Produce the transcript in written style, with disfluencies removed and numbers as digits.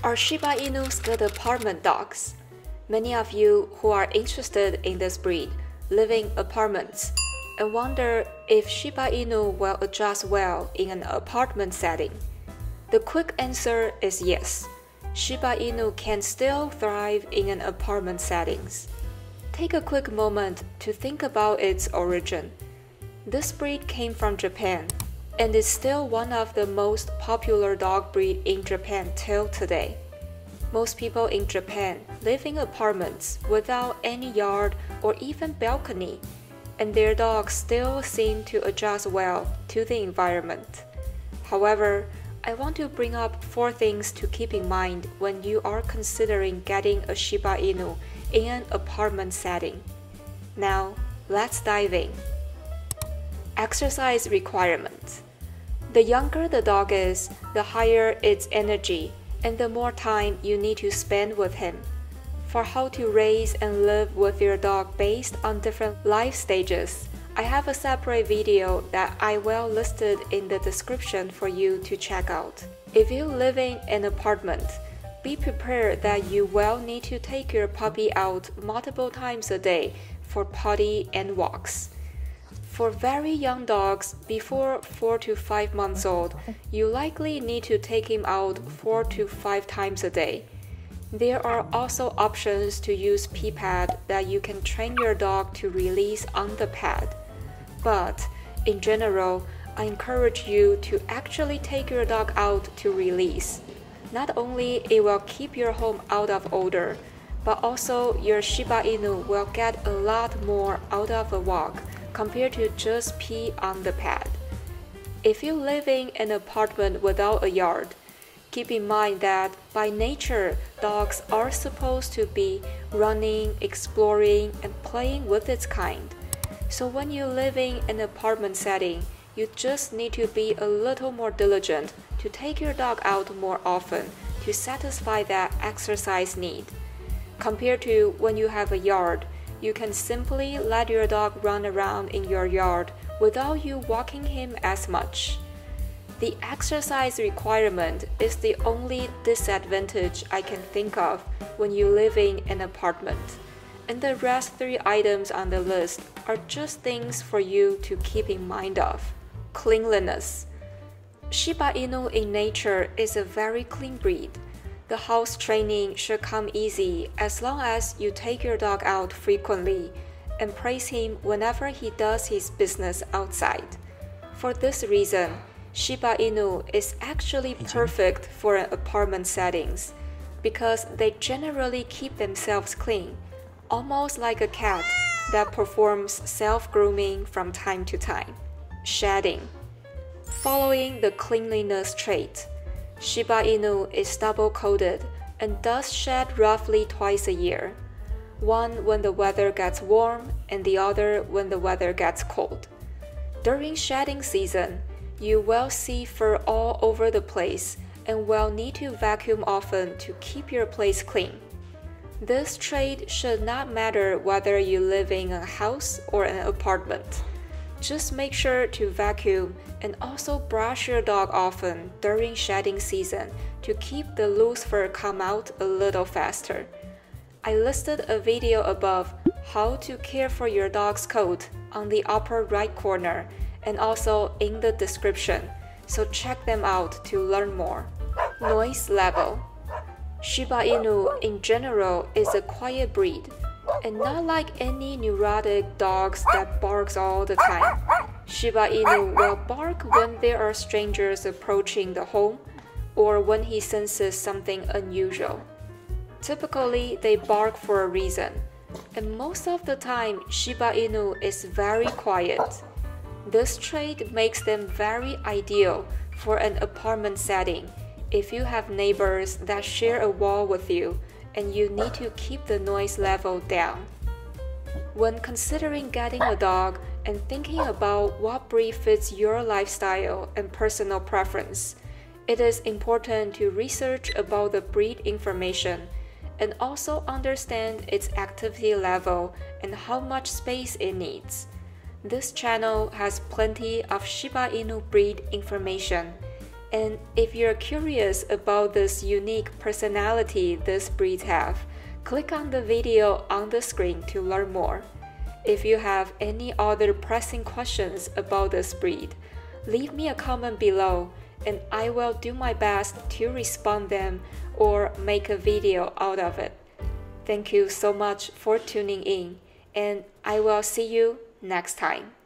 Are Shiba Inus good apartment dogs? Many of you who are interested in this breed live in apartments and wonder if Shiba Inu will adjust well in an apartment setting. The quick answer is yes. Shiba Inu can still thrive in an apartment settings. Take a quick moment to think about its origin. This breed came from Japan and is still one of the most popular dog breed in Japan till today. Most people in Japan live in apartments without any yard or even balcony, and their dogs still seem to adjust well to the environment. However, I want to bring up 4 things to keep in mind when you are considering getting a Shiba Inu in an apartment setting. Now, let's dive in. Exercise requirements. The younger the dog is, the higher its energy and the more time you need to spend with him. For how to raise and live with your dog based on different life stages, I have a separate video that I will listed in the description for you to check out. If you live in an apartment, be prepared that you will need to take your puppy out multiple times a day for potty and walks. For very young dogs before 4 to 5 months old, you likely need to take him out 4 to 5 times a day. There are also options to use pee pad that you can train your dog to release on the pad. But in general, I encourage you to actually take your dog out to release. Not only it will keep your home out of odor, but also your Shiba Inu will get a lot more out of a walk compared to just pee on the pad. If you live in an apartment without a yard, keep in mind that by nature, dogs are supposed to be running, exploring, and playing with its kind. So when you live in an apartment setting, you just need to be a little more diligent to take your dog out more often to satisfy that exercise need. Compared to when you have a yard, you can simply let your dog run around in your yard without you walking him as much. The exercise requirement is the only disadvantage I can think of when you live in an apartment, and the rest 3 items on the list are just things for you to keep in mind of. Cleanliness. Shiba Inu in nature is a very clean breed. The house training should come easy as long as you take your dog out frequently and praise him whenever he does his business outside. For this reason, Shiba Inu is actually perfect for an apartment settings because they generally keep themselves clean, almost like a cat that performs self-grooming from time to time. Shedding. Following the cleanliness trait, Shiba Inu is double-coated and does shed roughly twice a year, one when the weather gets warm and the other when the weather gets cold. During shedding season, you will see fur all over the place and will need to vacuum often to keep your place clean. This trait should not matter whether you live in a house or an apartment. Just make sure to vacuum and also brush your dog often during shedding season to keep the loose fur come out a little faster. I listed a video above how to care for your dog's coat on the upper right corner and also in the description, so check them out to learn more. Noise level. Shiba Inu in general is a quiet breed, and not like any neurotic dogs that barks all the time. Shiba Inu will bark when there are strangers approaching the home or when he senses something unusual. Typically, they bark for a reason, and most of the time, Shiba Inu is very quiet. This trait makes them very ideal for an apartment setting if you have neighbors that share a wall with you and you need to keep the noise level down. When considering getting a dog and thinking about what breed fits your lifestyle and personal preference, it is important to research about the breed information and also understand its activity level and how much space it needs. This channel has plenty of Shiba Inu breed information. And if you're curious about this unique personality this breeds have, click on the video on the screen to learn more. If you have any other pressing questions about this breed, leave me a comment below and I will do my best to respond them or make a video out of it. Thank you so much for tuning in, and I will see you next time.